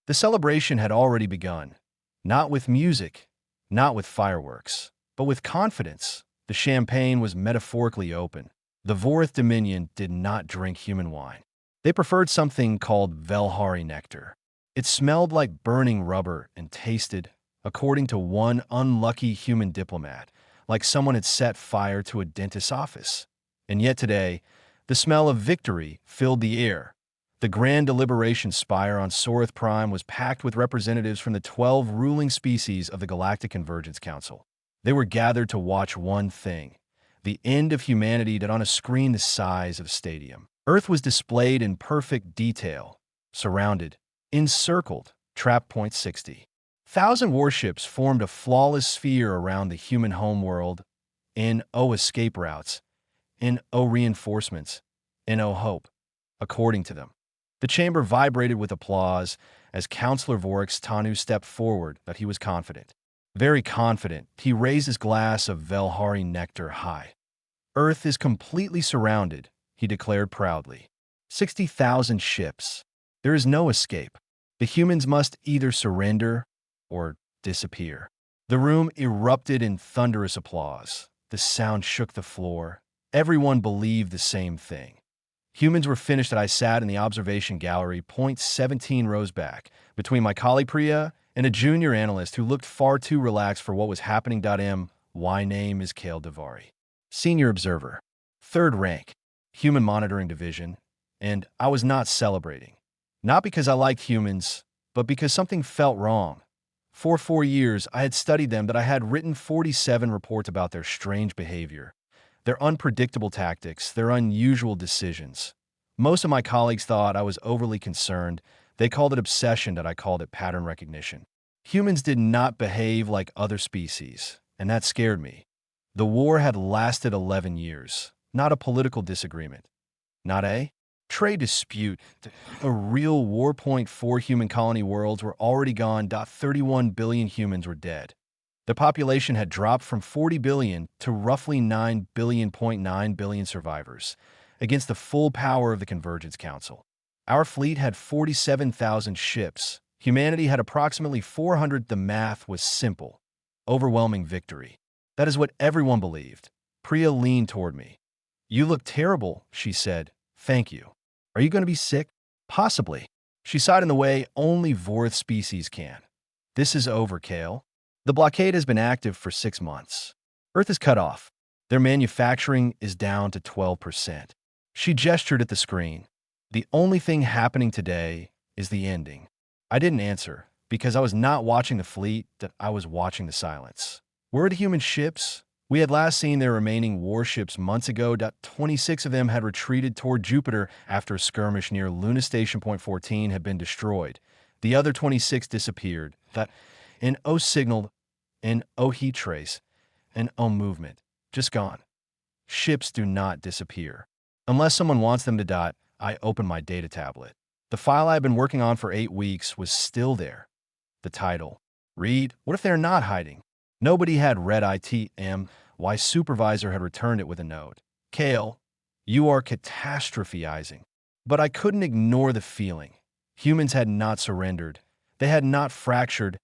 The celebration had already begun, not with music, not with fireworks, but with confidence. The champagne was metaphorically open. The Vorith Dominion did not drink human wine. They preferred something called Velhari nectar. It smelled like burning rubber and tasted, according to one unlucky human diplomat, like someone had set fire to a dentist's office. And yet today, the smell of victory filled the air. The Grand Deliberation Spire on Sorith Prime was packed with representatives from the 12 ruling species of the Galactic Convergence Council. They were gathered to watch one thing: the end of humanity on a screen the size of a stadium. Earth was displayed in perfect detail, surrounded, encircled, trap point 60. 1,000 warships formed a flawless sphere around the human homeworld. No escape routes, no reinforcements, no hope, according to them. The chamber vibrated with applause as Counselor Vorix Tanu stepped forward, but he was confident. Very confident, he raised his glass of Velhari nectar high. Earth is completely surrounded, he declared proudly. 60,000 ships. There is no escape. The humans must either surrender or disappear. The room erupted in thunderous applause. The sound shook the floor. Everyone believed the same thing. Humans were finished, and I sat in the observation gallery, point 17 rows back, between my colleague Priya and a junior analyst who looked far too relaxed for what was happening. My name is Kale Devari. Senior observer. Third rank. Human monitoring division. And I was not celebrating. Not because I liked humans, but because something felt wrong. For 4 years, I had studied them, that I had written 47 reports about their strange behavior, their unpredictable tactics, their unusual decisions. Most of my colleagues thought I was overly concerned. They called it obsession, that I called it pattern recognition. Humans did not behave like other species, and that scared me. The war had lasted 11 years, not a political disagreement, not a trade dispute, a real war. 4 human colony worlds were already gone. 31 billion humans were dead. The population had dropped from 40 billion to roughly 9 billion. 9 billion survivors, against the full power of the Convergence Council. Our fleet had 47,000 ships. Humanity had approximately 400. The math was simple. Overwhelming victory. That is what everyone believed. Priya leaned toward me. "You look terrible," she said. "Thank you. Are you going to be sick?" "Possibly." She sighed in the way only Vorith species can. "This is over, Kale. The blockade has been active for 6 months. Earth is cut off. Their manufacturing is down to 12%. She gestured at the screen. "The only thing happening today is the ending." I didn't answer, because I was not watching the fleet, that I was watching the silence. Where are the human ships? We had last seen their remaining warships months ago. 26 of them had retreated toward Jupiter after a skirmish near Luna Station. 14 had been destroyed. The other 26 disappeared. No signal, no heat trace, no movement. Just gone. Ships do not disappear. Unless someone wants them to. I opened my data tablet. The file I had been working on for 8 weeks was still there. The title. Read. What if they're not hiding? Nobody had read ITM. Supervisor had returned it with a note. "Kale, you are catastrophizing." But I couldn't ignore the feeling. Humans had not surrendered. They had not fractured.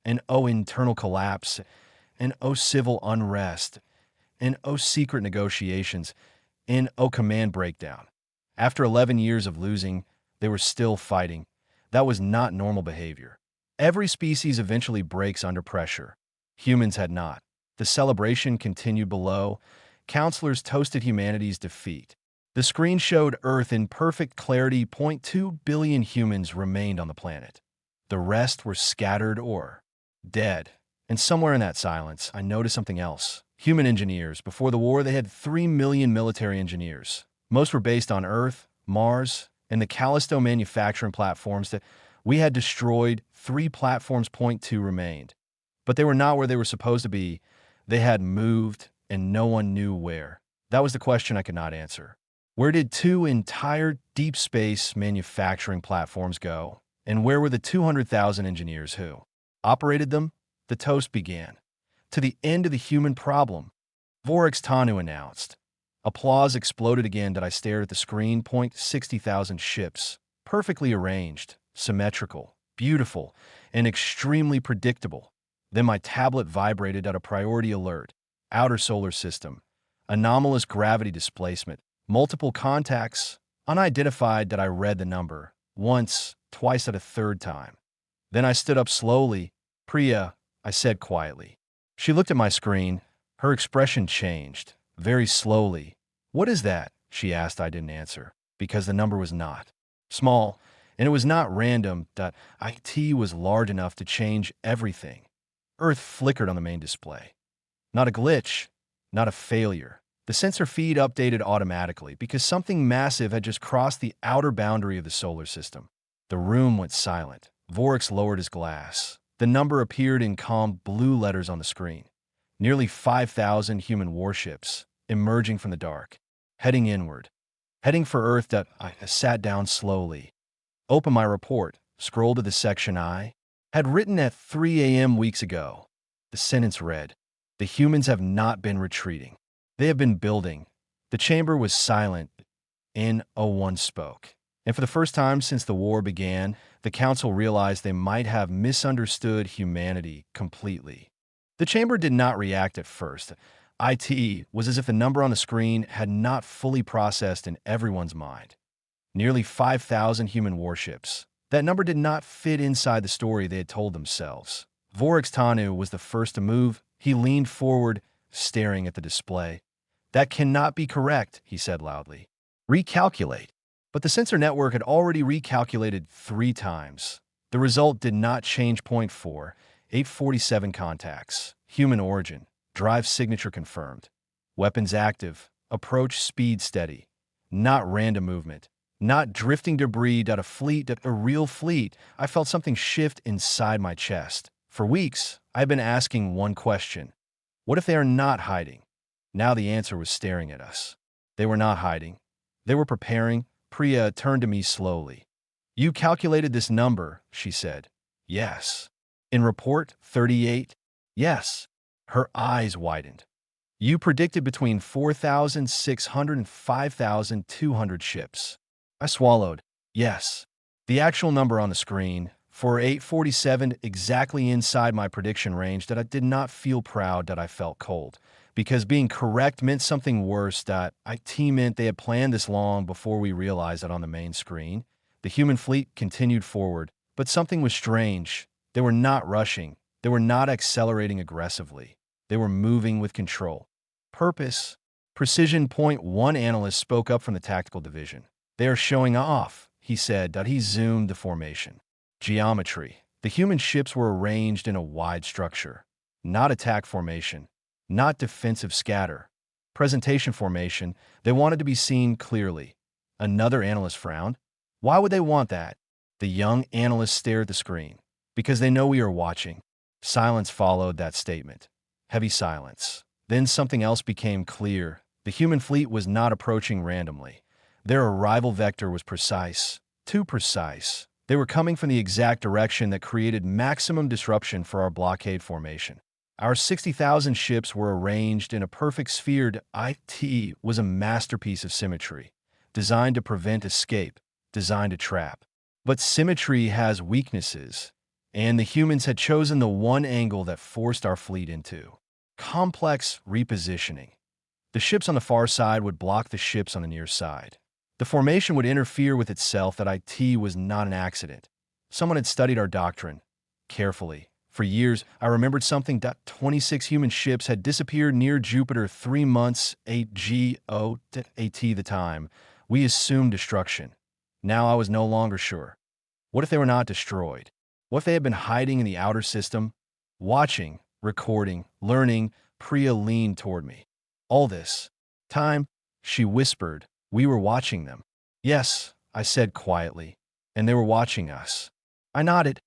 Internal collapse. Civil unrest. Secret negotiations. Command breakdown. After 11 years of losing, they were still fighting. That was not normal behavior. Every species eventually breaks under pressure. Humans had not. The celebration continued below. Counselors toasted humanity's defeat. The screen showed Earth in perfect clarity. 2 billion humans remained on the planet. The rest were scattered or dead. And somewhere in that silence, I noticed something else. Human engineers. Before the war, they had 3 million military engineers. Most were based on Earth, Mars, and the Callisto manufacturing platforms that we had destroyed. 3 platforms. 2 remained. But they were not where they were supposed to be. They had moved, and no one knew where. That was the question I could not answer. Where did 2 entire deep space manufacturing platforms go? And where were the 200,000 engineers who operated them? The toast began. "To the end of the human problem," Vorix Tanu announced. Applause exploded again. I stared at the screen. 60,000 ships, perfectly arranged, symmetrical, beautiful, and extremely predictable. Then my tablet vibrated at a priority alert. Outer solar system. Anomalous gravity displacement. Multiple contacts. Unidentified. That I read the number. Once, twice, at a third time. Then I stood up slowly. Priya, I said quietly. She looked at my screen. Her expression changed. Very slowly. What is that? She asked. I didn't answer. Because the number was not small, and it was not random. That IT was large enough to change everything. Earth flickered on the main display. Not a glitch, not a failure. The sensor feed updated automatically because something massive had just crossed the outer boundary of the solar system. The room went silent. Vorix lowered his glass. The number appeared in calm blue letters on the screen. Nearly 5,000 human warships, emerging from the dark, heading inward. Heading for Earth. I sat down slowly. Opened my report, scrolled to the section I had written at 3 a.m. weeks ago. The sentence read, "The humans have not been retreating. They have been building." The chamber was silent. N01 spoke. And for the first time since the war began, the council realized they might have misunderstood humanity completely. The chamber did not react at first. IT was as if the number on the screen had not fully processed in everyone's mind. Nearly 5,000 human warships. That number did not fit inside the story they had told themselves. Vorix Tanu was the first to move. He leaned forward, staring at the display. "That cannot be correct," he said loudly. "Recalculate." But the sensor network had already recalculated 3 times. The result did not change. Point 4, 847 contacts. Human origin. Drive signature confirmed. Weapons active. Approach speed steady. Not random movement. Not drifting debris. A fleet. A real fleet. I felt something shift inside my chest. For weeks, I've been asking one question. What if they are not hiding? Now the answer was staring at us. They were not hiding. They were preparing. Priya turned to me slowly. "You calculated this number," she said. "Yes." "In report 38? "Yes." Her eyes widened. "You predicted between 4,600 and 5,200 ships." I swallowed. "Yes." The actual number on the screen, for 847, exactly inside my prediction range. That I did not feel proud. That I felt cold. Because being correct meant something worse. That IT meant they had planned this long before we realized it on the main screen. The human fleet continued forward, but something was strange. They were not rushing. They were not accelerating aggressively. They were moving with control. Purpose. Precision. Point 1 analyst spoke up from the tactical division. "They are showing off," he said. He zoomed the formation. Geometry. The human ships were arranged in a wide structure. Not attack formation. Not defensive scatter. Presentation formation. They wanted to be seen clearly. Another analyst frowned. "Why would they want that?" The young analyst stared at the screen. "Because they know we are watching." Silence followed that statement. Heavy silence. Then something else became clear. The human fleet was not approaching randomly. Their arrival vector was precise. Too precise. They were coming from the exact direction that created maximum disruption for our blockade formation. Our 60,000 ships were arranged in a perfect sphere. IT was a masterpiece of symmetry, designed to prevent escape, designed to trap. But symmetry has weaknesses, and the humans had chosen the one angle that forced our fleet into complex repositioning. The ships on the far side would block the ships on the near side. The formation would interfere with itself. That IT was not an accident. Someone had studied our doctrine carefully. For years, I remembered something. 26 human ships had disappeared near Jupiter 3 months, 8GO AT the time. We assumed destruction. Now I was no longer sure. What if they were not destroyed? What if they had been hiding in the outer system? Watching, recording, learning. Priya leaned toward me. "All this time," she whispered, "we were watching them." "Yes," I said quietly. "And they were watching us." I nodded.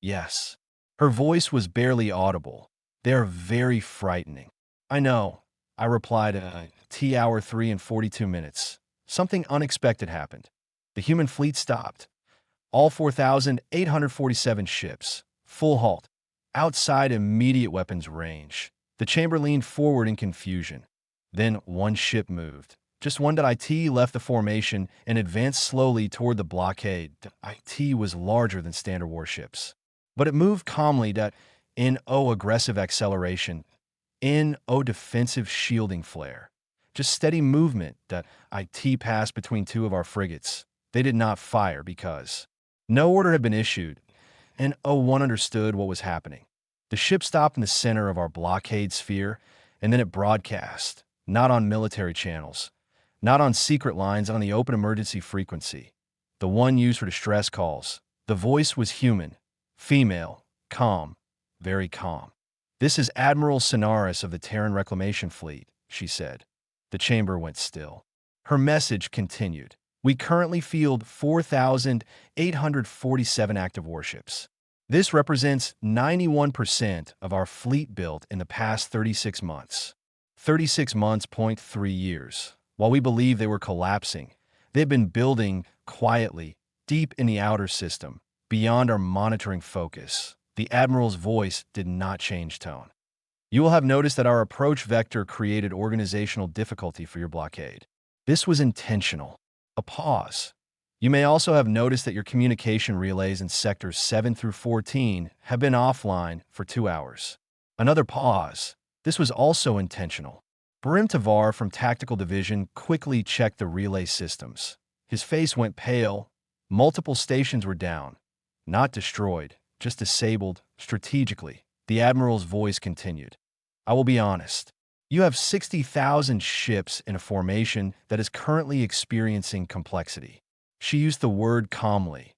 "Yes." Her voice was barely audible. "They are very frightening." "I know," I replied. T hour 3 and 42 minutes. Something unexpected happened. The human fleet stopped. All 4,847 ships. Full halt. Outside immediate weapons range. The chamber leaned forward in confusion. Then one ship moved. Just one. IT left the formation and advanced slowly toward the blockade. IT was larger than standard warships, but it moved calmly. In aggressive acceleration, in defensive shielding flare. Just steady movement. IT passed between two of our frigates. They did not fire because no order had been issued, and one understood what was happening. The ship stopped in the center of our blockade sphere, and then it broadcast, not on military channels, not on secret lines, on the open emergency frequency, the one used for distress calls. The voice was human, female, calm, very calm. "This is Admiral Sonaris of the Terran Reclamation Fleet," she said. The chamber went still. Her message continued. "We currently field 4,847 active warships. This represents 91% of our fleet built in the past 36 months. 36 months, 3 years. While we believe they were collapsing, they've been building quietly, deep in the outer system, beyond our monitoring focus." The Admiral's voice did not change tone. "You will have noticed that our approach vector created organizational difficulty for your blockade. This was intentional." A pause. "You may also have noticed that your communication relays in sectors 7 through 14 have been offline for 2 hours." Another pause. "This was also intentional." Barim Tavar from Tactical Division quickly checked the relay systems. His face went pale. Multiple stations were down. Not destroyed, just disabled strategically. The Admiral's voice continued. "I will be honest. You have 60,000 ships in a formation that is currently experiencing complexity." She used the word calmly,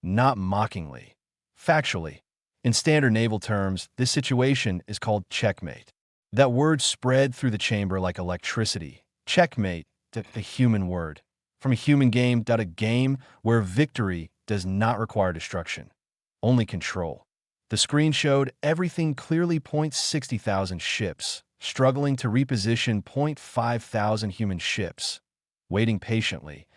not mockingly. Factually, in standard naval terms, this situation is called checkmate. That word spread through the chamber like electricity. Checkmate, the human word. From a human game. A game where victory does not require destruction, only control. The screen showed everything clearly. 60,000 ships, struggling to reposition. 5,000 human ships, waiting patiently,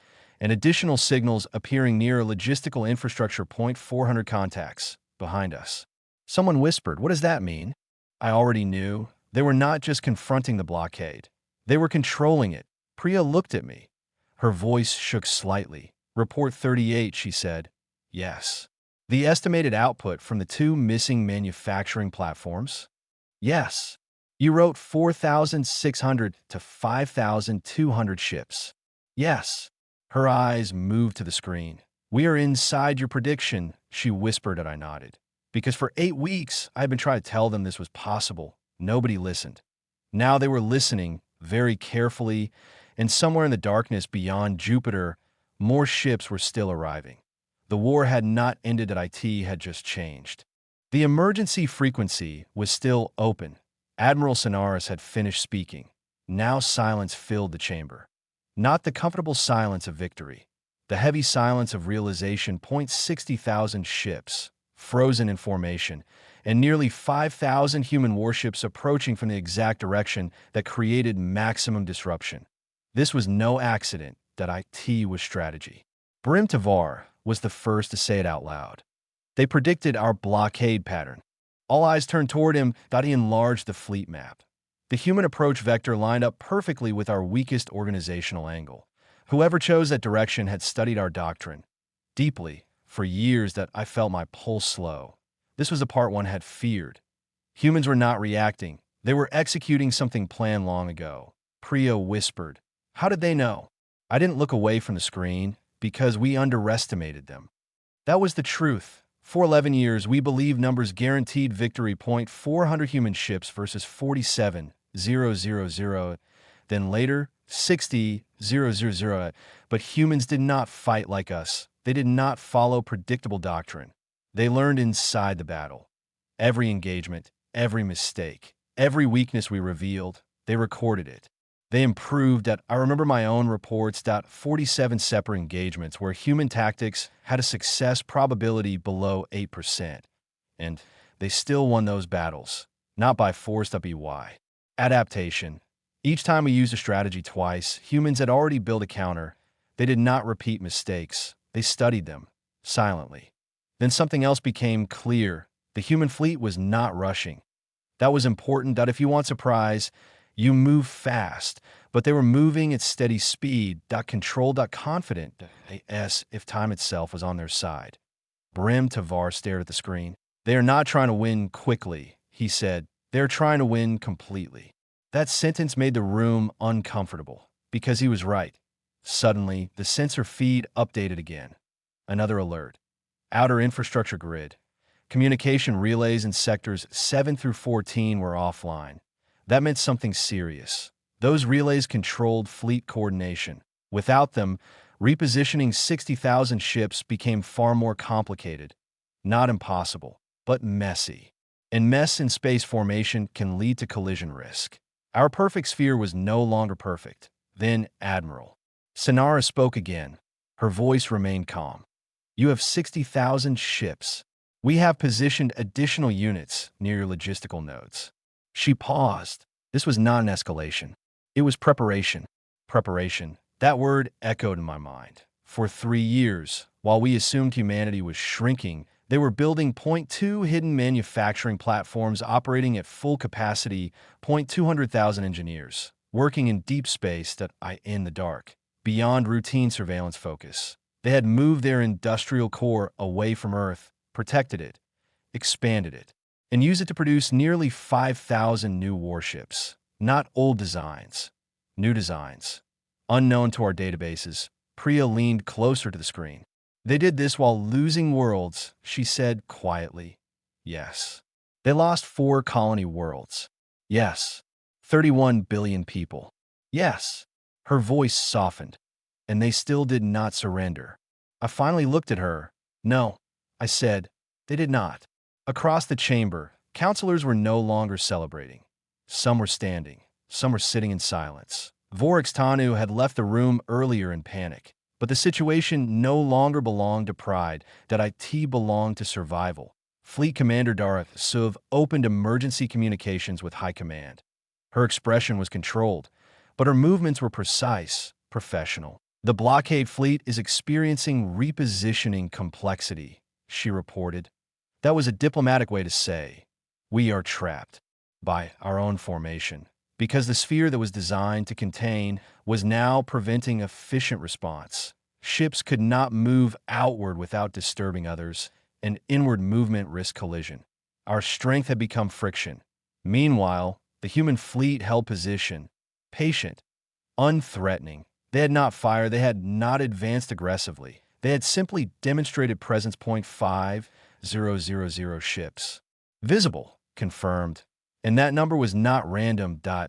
and additional signals appearing near logistical infrastructure. 400 contacts behind us. Someone whispered, "What does that mean?" I already knew. They were not just confronting the blockade. They were controlling it. Priya looked at me. Her voice shook slightly. "Report 38, she said. "Yes." "The estimated output from the 2 missing manufacturing platforms?" "Yes." "You wrote 4,600 to 5,200 ships." "Yes." Her eyes moved to the screen. "We are inside your prediction," she whispered, and I nodded. Because for 8 weeks, I had been trying to tell them this was possible. Nobody listened. Now they were listening very carefully, and somewhere in the darkness beyond Jupiter, more ships were still arriving. The war had not ended. IT had just changed. The emergency frequency was still open. Admiral Sonaris had finished speaking. Now silence filled the chamber. Not the comfortable silence of victory. The heavy silence of realization. 60,000 ships, frozen in formation, and nearly 5,000 human warships approaching from the exact direction that created maximum disruption. This was no accident. IT was strategy. Barim Tavar was the first to say it out loud. They predicted our blockade pattern. All eyes turned toward him. He enlarged the fleet map. The human approach vector lined up perfectly with our weakest organizational angle. Whoever chose that direction had studied our doctrine deeply for years. I felt my pulse slow. This was the part one had feared. Humans were not reacting. They were executing something planned long ago. Priya whispered. "How did they know?" I didn't look away from the screen because we underestimated them. That was the truth. For 11 years, we believed numbers guaranteed victory. 400 human ships versus 47,000. Then later, 60,000. But humans did not fight like us. They did not follow predictable doctrine. They learned inside the battle. Every engagement, every mistake, every weakness we revealed, they recorded it. They improved. I remember my own reports. 47 separate engagements where human tactics had a success probability below 8%. And they still won those battles, not by force. By adaptation. Each time we used a strategy twice, humans had already built a counter. They did not repeat mistakes. They studied them, silently. Then something else became clear. The human fleet was not rushing. That was important. If you want surprise, You move fast, but they were moving at steady speed, controlled, confident, as if time itself was on their side. Brim Tavar stared at the screen. They are not trying to win quickly, he said. They're trying to win completely. That sentence made the room uncomfortable, because he was right. Suddenly, the sensor feed updated again. Another alert. Outer infrastructure grid. Communication relays in sectors 7 through 14 were offline. That meant something serious. Those relays controlled fleet coordination. Without them, repositioning 60,000 ships became far more complicated. Not impossible, but messy. And mess in space formation can lead to collision risk. Our perfect sphere was no longer perfect. Then, Admiral. Sonara spoke again. Her voice remained calm. You have 60,000 ships. We have positioned additional units near your logistical nodes. She paused. This was not an escalation. It was preparation. Preparation. That word echoed in my mind. For 3 years, while we assumed humanity was shrinking, they were building Point 2 hidden manufacturing platforms operating at full capacity, 200,000 engineers, working in deep space in the dark, beyond routine surveillance focus. They had moved their industrial core away from Earth, protected it, expanded it, and used it to produce nearly 5,000 new warships. Not old designs, new designs. Unknown to our databases, Priya leaned closer to the screen. They did this while losing worlds, she said quietly. Yes. They lost 4 colony worlds. Yes. 31 billion people. Yes. Her voice softened. And they still did not surrender. I finally looked at her. No, I said, they did not. Across the chamber, counselors were no longer celebrating. Some were standing. Some were sitting in silence. Vorix Tanu had left the room earlier in panic. But the situation no longer belonged to pride, that IT belonged to survival. Fleet Commander Dara Suv opened emergency communications with High Command. Her expression was controlled, but her movements were precise, professional. The blockade fleet is experiencing repositioning complexity, she reported. That was a diplomatic way to say, we are trapped by our own formation, because the sphere that was designed to contain was now preventing efficient response. Ships could not move outward without disturbing others, and inward movement risked collision. Our strength had become friction. Meanwhile, the human fleet held position, patient, unthreatening. They had not fired, they had not advanced aggressively. They had simply demonstrated presence. 5000 ships. Visible, confirmed. And that number was not random. A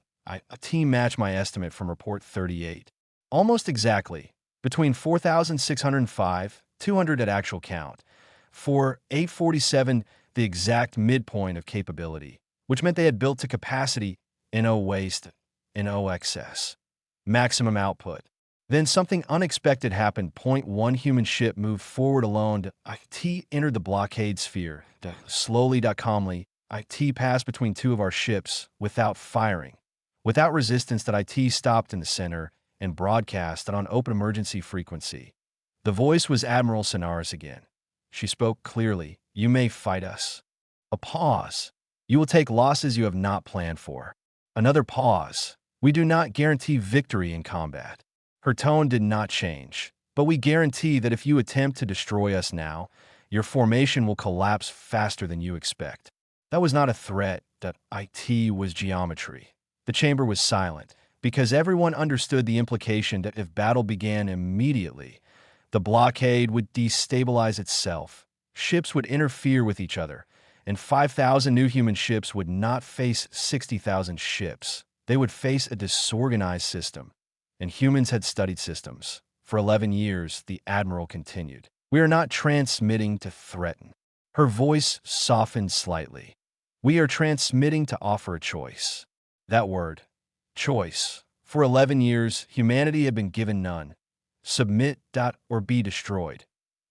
team matched my estimate from report 38. Almost exactly. Between 4,605, 200 at actual count. For 847, the exact midpoint of capability, which meant they had built to capacity, no waste, no excess. Maximum output. Then something unexpected happened. Point 1 human ship moved forward alone. IT entered the blockade sphere. Slowly, calmly, IT passed between 2 of our ships without firing. Without resistance, IT stopped in the center and broadcast on open emergency frequency. The voice was Admiral Sonaris again. She spoke clearly. You may fight us. A pause. You will take losses you have not planned for. Another pause. We do not guarantee victory in combat. Her tone did not change, but we guarantee that if you attempt to destroy us now, your formation will collapse faster than you expect. That was not a threat. IT was geometry. The chamber was silent, because everyone understood the implication that if battle began immediately, the blockade would destabilize itself. Ships would interfere with each other, and 5,000 new human ships would not face 60,000 ships. They would face a disorganized system. And humans had studied systems. For 11 years, the Admiral continued. We are not transmitting to threaten. Her voice softened slightly. We are transmitting to offer a choice. That word, choice. For 11 years, humanity had been given none. Submit, or be destroyed.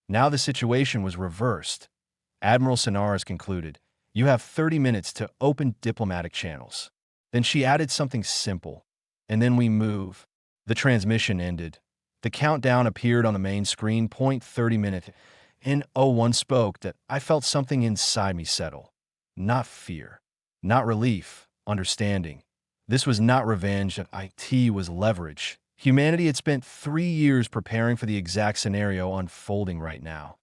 Now the situation was reversed. Admiral Sonaris concluded, you have 30 minutes to open diplomatic channels. Then she added something simple. And then we move. The transmission ended. The countdown appeared on the main screen. 30 minutes. N01 spoke that I felt something inside me settle. Not fear. Not relief. Understanding. This was not revenge, IT was leverage. Humanity had spent 3 years preparing for the exact scenario unfolding right now.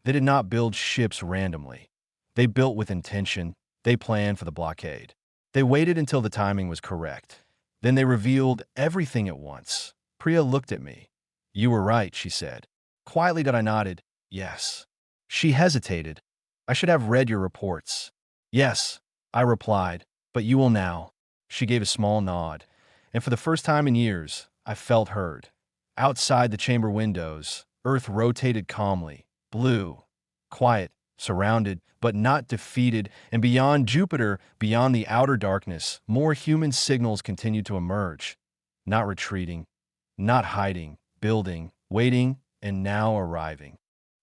They did not build ships randomly. They built with intention. They planned for the blockade. They waited until the timing was correct. Then they revealed everything at once. Priya looked at me. "You were right," she said. Quietly I nodded, "Yes." She hesitated. "I should have read your reports." "Yes," I replied, "but you will now." She gave a small nod, and for the first time in years, I felt heard. Outside the chamber windows, Earth rotated calmly, blue, quiet, surrounded, but not defeated, and beyond Jupiter, beyond the outer darkness, more human signals continued to emerge. Not retreating, not hiding, building, waiting, and now arriving.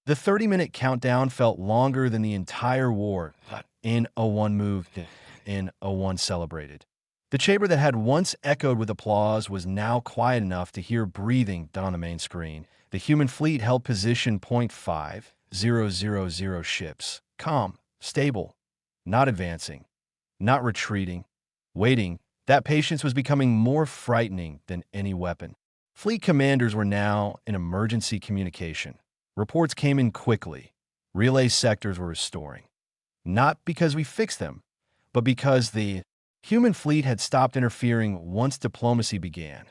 The 30-minute countdown felt longer than the entire war. In O1 moved, in O1 celebrated. The chamber that had once echoed with applause was now quiet enough to hear breathing on the main screen. The human fleet held position .5000 ships. Calm, stable, not advancing, not retreating, waiting. That patience was becoming more frightening than any weapon. Fleet commanders were now in emergency communication. Reports came in quickly. Relay sectors were restoring. Not because we fixed them, but because the human fleet had stopped interfering once diplomacy began.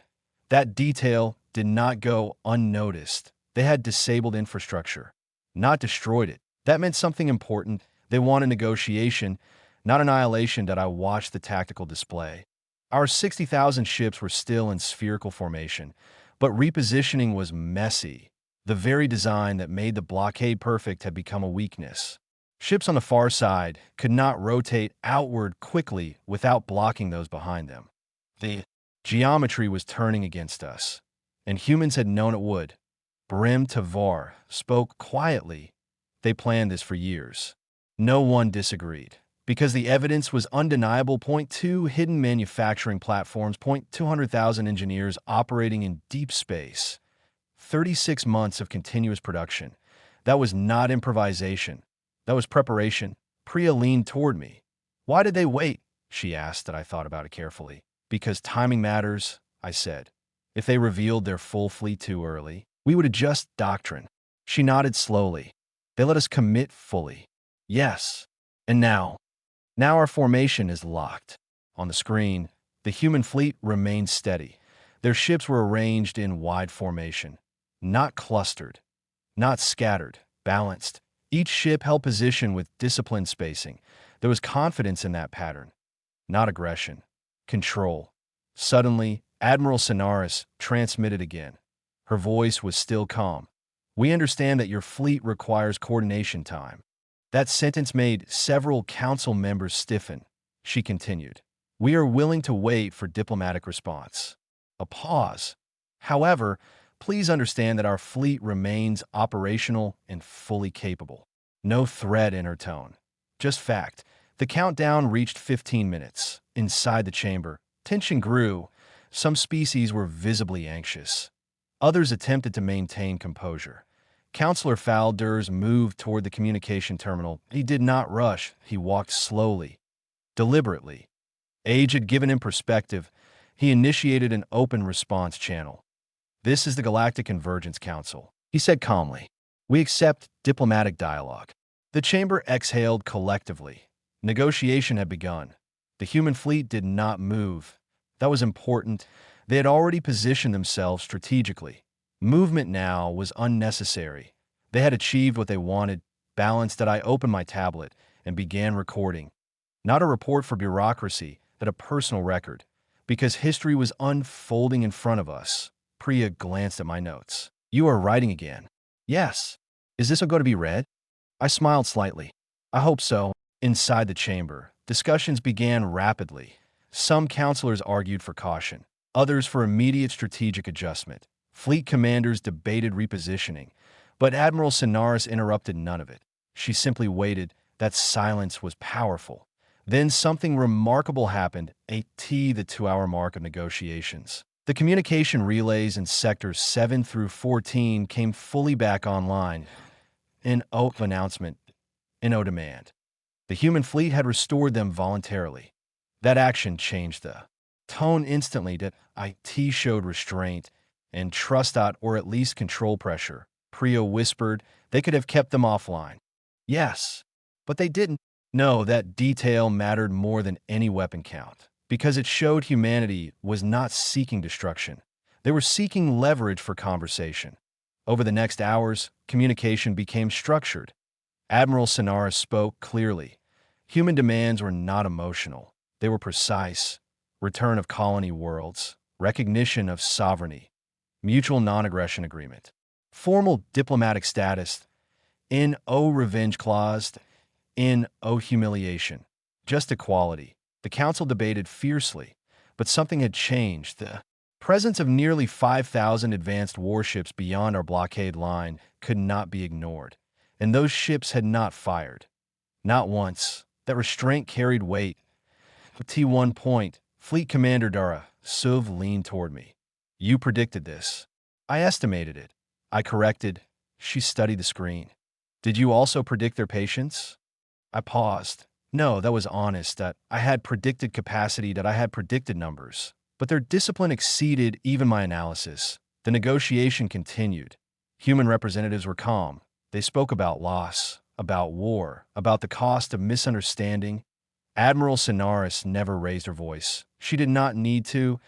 That detail did not go unnoticed. They had disabled infrastructure, not destroyed it. That meant something important. They wanted negotiation, not annihilation. That I watched the tactical display. Our 60,000 ships were still in spherical formation, but repositioning was messy. The very design that made the blockade perfect had become a weakness. Ships on the far side could not rotate outward quickly without blocking those behind them. The geometry was turning against us, and humans had known it would. Brim Tavar spoke quietly. They planned this for years. No one disagreed, because the evidence was undeniable. Point two, hidden manufacturing platforms. Point 200,000 engineers operating in deep space. 36 months of continuous production. That was not improvisation. That was preparation. Priya leaned toward me. "Why did they wait?" she asked. That I thought about it carefully. "Because timing matters," I said. "If they revealed their full fleet too early, we would adjust doctrine." She nodded slowly. "They let us commit fully." "Yes. And now our formation is locked." On the screen, the human fleet remained steady. Their ships were arranged in wide formation, not clustered, not scattered, balanced. Each ship held position with disciplined spacing. There was confidence in that pattern, not aggression, control. Suddenly, Admiral Sonaris transmitted again. Her voice was still calm. "We understand that your fleet requires coordination time." That sentence made several council members stiffen. She continued, "We are willing to wait for diplomatic response." A pause. "However, please understand that our fleet remains operational and fully capable." No threat in her tone, just fact. The countdown reached 15 minutes. Inside the chamber, tension grew. Some species were visibly anxious. Others attempted to maintain composure. Counselor Falders moved toward the communication terminal. He did not rush. He walked slowly, deliberately. Age had given him perspective. He initiated an open response channel. "This is the Galactic Convergence Council," he said calmly. "We accept diplomatic dialogue." The chamber exhaled collectively. Negotiation had begun. The human fleet did not move. That was important. They had already positioned themselves strategically. Movement now was unnecessary. They had achieved what they wanted. Balanced. That I opened my tablet and began recording. Not a report for bureaucracy, but a personal record. Because history was unfolding in front of us. Priya glanced at my notes. "You are writing again." "Yes." "Is this going to be read?" I smiled slightly. "I hope so." Inside the chamber, discussions began rapidly. Some counselors argued for caution, others for immediate strategic adjustment. Fleet commanders debated repositioning, but Admiral Sonaris interrupted none of it. She simply waited. That silence was powerful. Then something remarkable happened, the 2-hour mark of negotiations. The communication relays in sectors 7 through 14 came fully back online. An announcement, no demand. The human fleet had restored them voluntarily. That action changed the Tone instantly that IT showed restraint and trust out or at least control pressure. Prio whispered they could have kept them offline. Yes, but they didn't. No, that detail mattered more than any weapon count, because it showed humanity was not seeking destruction. They were seeking leverage for conversation. Over the next hours, communication became structured. Admiral Sonaris spoke clearly. Human demands were not emotional. They were precise. Return of colony worlds, recognition of sovereignty, mutual non-aggression agreement, formal diplomatic status, no revenge clause, no humiliation, just equality. The council debated fiercely, but something had changed. The presence of nearly 5,000 advanced warships beyond our blockade line could not be ignored, and those ships had not fired. Not once. That restraint carried weight. T1 point. Fleet Commander Dara Suv leaned toward me. You predicted this. I estimated it. I corrected. She studied the screen. Did you also predict their patience? I paused. No, that was honest, that I had predicted capacity, that I had predicted numbers. But their discipline exceeded even my analysis. The negotiation continued. Human representatives were calm. They spoke about loss, about war, about the cost of misunderstanding. Admiral Sonaris never raised her voice. She did not need to.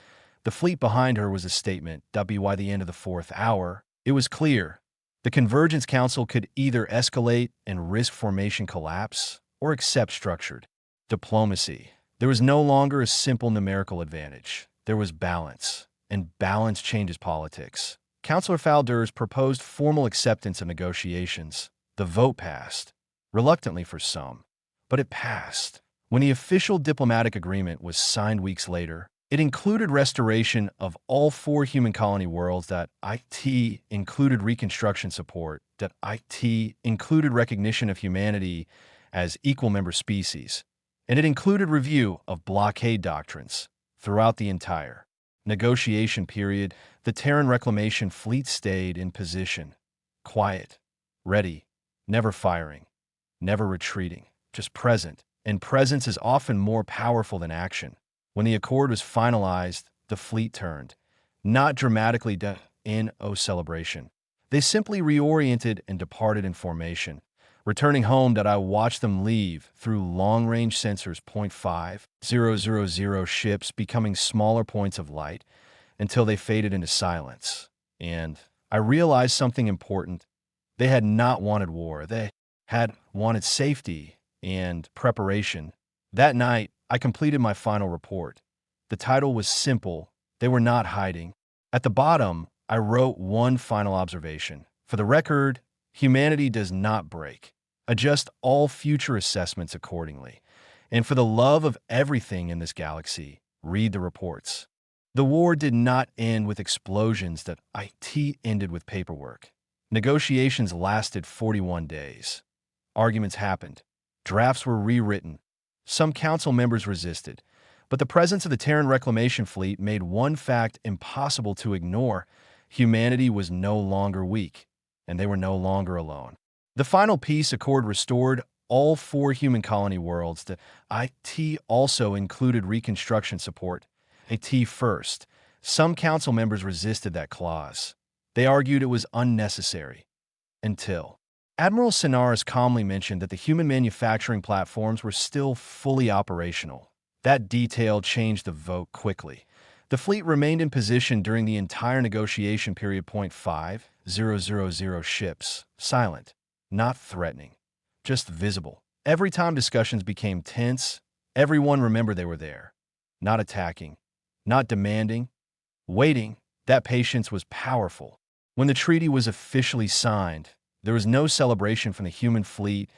The fleet behind her was a statement. By the end of the fourth hour, it was clear. The Convergence Council could either escalate and risk formation collapse, or accept structured diplomacy. There was no longer a simple numerical advantage. There was balance, and balance changes politics. Councillor Falders proposed formal acceptance of negotiations. The vote passed, reluctantly for some, but it passed. When the official diplomatic agreement was signed weeks later, it included restoration of all 4 human colony worlds. That IT included reconstruction support. That IT included recognition of humanity as equal member species. And it included review of blockade doctrines. Throughout the entire negotiation period, the Terran Reclamation Fleet stayed in position. Quiet, ready, never firing, never retreating, just present. And presence is often more powerful than action. When the accord was finalized, the fleet turned. Not dramatically in celebration. They simply reoriented and departed in formation. Returning home, that I watched them leave through long-range sensors. 0.5000 ships becoming smaller points of light until they faded into silence. And I realized something important. They had not wanted war. They had wanted safety and preparation. That night, I completed my final report. The title was simple. They were not hiding. At the bottom, I wrote one final observation. For the record, humanity does not break. Adjust all future assessments accordingly. And for the love of everything in this galaxy, read the reports. The war did not end with explosions. That IT ended with paperwork. Negotiations lasted 41 days. Arguments happened. Drafts were rewritten. Some council members resisted, but the presence of the Terran Reclamation Fleet made one fact impossible to ignore. Humanity was no longer weak, and they were no longer alone. The final peace accord restored all 4 human colony worlds. The IT also included reconstruction support. IT first. Some council members resisted that clause. They argued it was unnecessary. Until Admiral Sonaris calmly mentioned that the human manufacturing platforms were still fully operational. That detail changed the vote quickly. The fleet remained in position during the entire negotiation period. 5,000 ships, silent, not threatening, just visible. Every time discussions became tense, everyone remembered they were there. Not attacking, not demanding, waiting. That patience was powerful. When the treaty was officially signed, there was no celebration from the human fleet.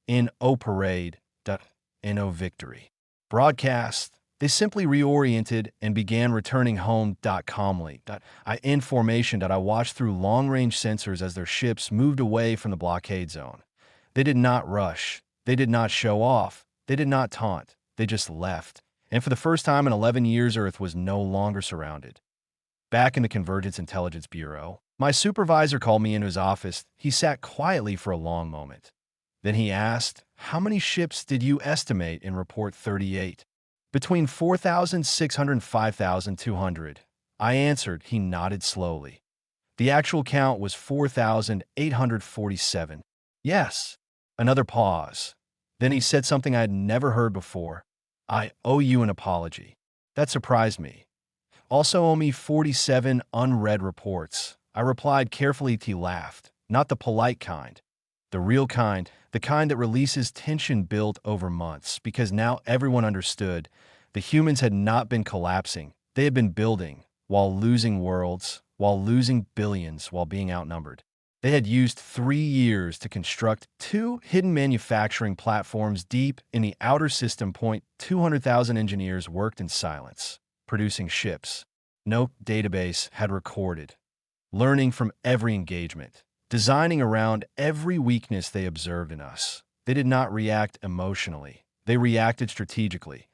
No parade. No victory. Broadcast. They simply reoriented and began returning home. Calmly. In formation. I watched through long-range sensors as their ships moved away from the blockade zone. They did not rush. They did not show off. They did not taunt. They just left. And for the first time in 11 years, Earth was no longer surrounded. Back in the Convergence Intelligence Bureau, my supervisor called me into his office. He sat quietly for a long moment. Then he asked, "How many ships did you estimate in Report 38?" Between 4,600 and 5,200. I answered. He nodded slowly. The actual count was 4,847. Yes. Another pause. Then he said something I had never heard before. I owe you an apology. That surprised me. Also owe me 47 unread reports. I replied carefully. He laughed. Not the polite kind. The real kind, the kind that releases tension built over months, because now everyone understood. The humans had not been collapsing. They had been building, while losing worlds, while losing billions, while being outnumbered. They had used 3 years to construct 2 hidden manufacturing platforms deep in the outer system. 200,000 engineers worked in silence, producing ships. No database had recorded. Learning from every engagement. Designing around every weakness they observed in us. They did not react emotionally. They reacted strategically.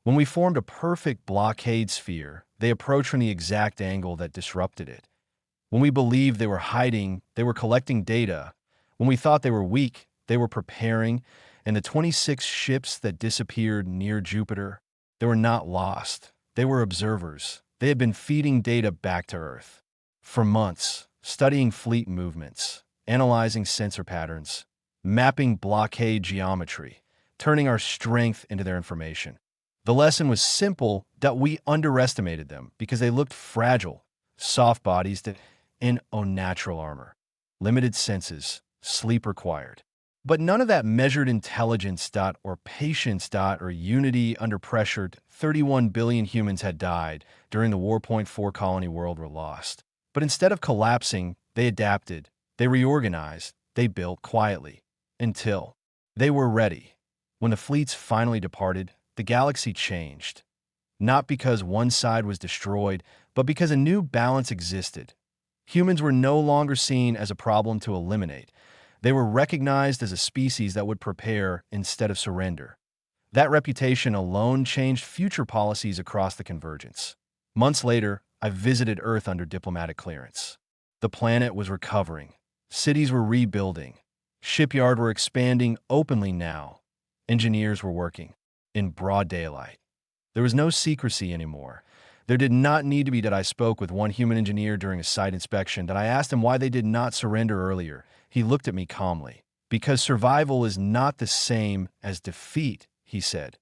When we formed a perfect blockade sphere, they approached from the exact angle that disrupted it. When we believed they were hiding, they were collecting data. When we thought they were weak, they were preparing. And the 26 ships that disappeared near Jupiter, they were not lost. They were observers. They had been feeding data back to Earth. For months, studying fleet movements, analyzing sensor patterns, mapping blockade geometry, turning our strength into their information. The lesson was simple, that we underestimated them because they looked fragile, soft bodies in unnatural armor, limited senses, sleep required. But none of that measured intelligence or patience or unity under pressure. 31 billion humans had died during the war. 4 colony world were lost. But instead of collapsing, they adapted, they reorganized, they built quietly, until they were ready. When the fleets finally departed, the galaxy changed. Not because one side was destroyed, but because a new balance existed. Humans were no longer seen as a problem to eliminate. They were recognized as a species that would prepare instead of surrender. That reputation alone changed future policies across the convergence. Months later, I visited Earth under diplomatic clearance. The planet was recovering. Cities were rebuilding. Shipyards were expanding openly now. Engineers were working in broad daylight. There was no secrecy anymore. There did not need to be that I spoke with one human engineer during a site inspection, that I asked him why they did not surrender earlier. He looked at me calmly. Because survival is not the same as defeat, he said.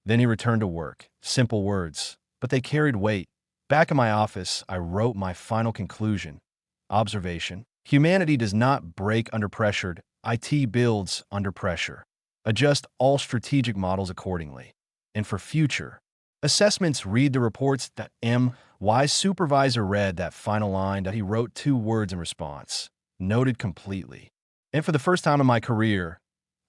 Then he returned to work. Simple words, but they carried weight. Back in my office, I wrote my final conclusion. Observation. Humanity does not break under pressure. IT builds under pressure. Adjust all strategic models accordingly. And for future assessments, read the reports. That MY supervisor read that final line. That he wrote 2 words in response. Noted completely. And for the first time in my career,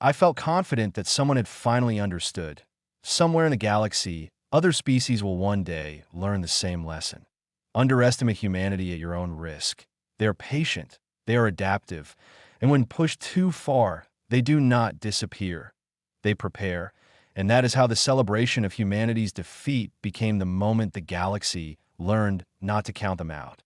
I felt confident that someone had finally understood. Somewhere in the galaxy, other species will one day learn the same lesson. Underestimate humanity at your own risk. They are patient, they are adaptive, and when pushed too far, they do not disappear. They prepare, and that is how the celebration of humanity's defeat became the moment the galaxy learned not to count them out.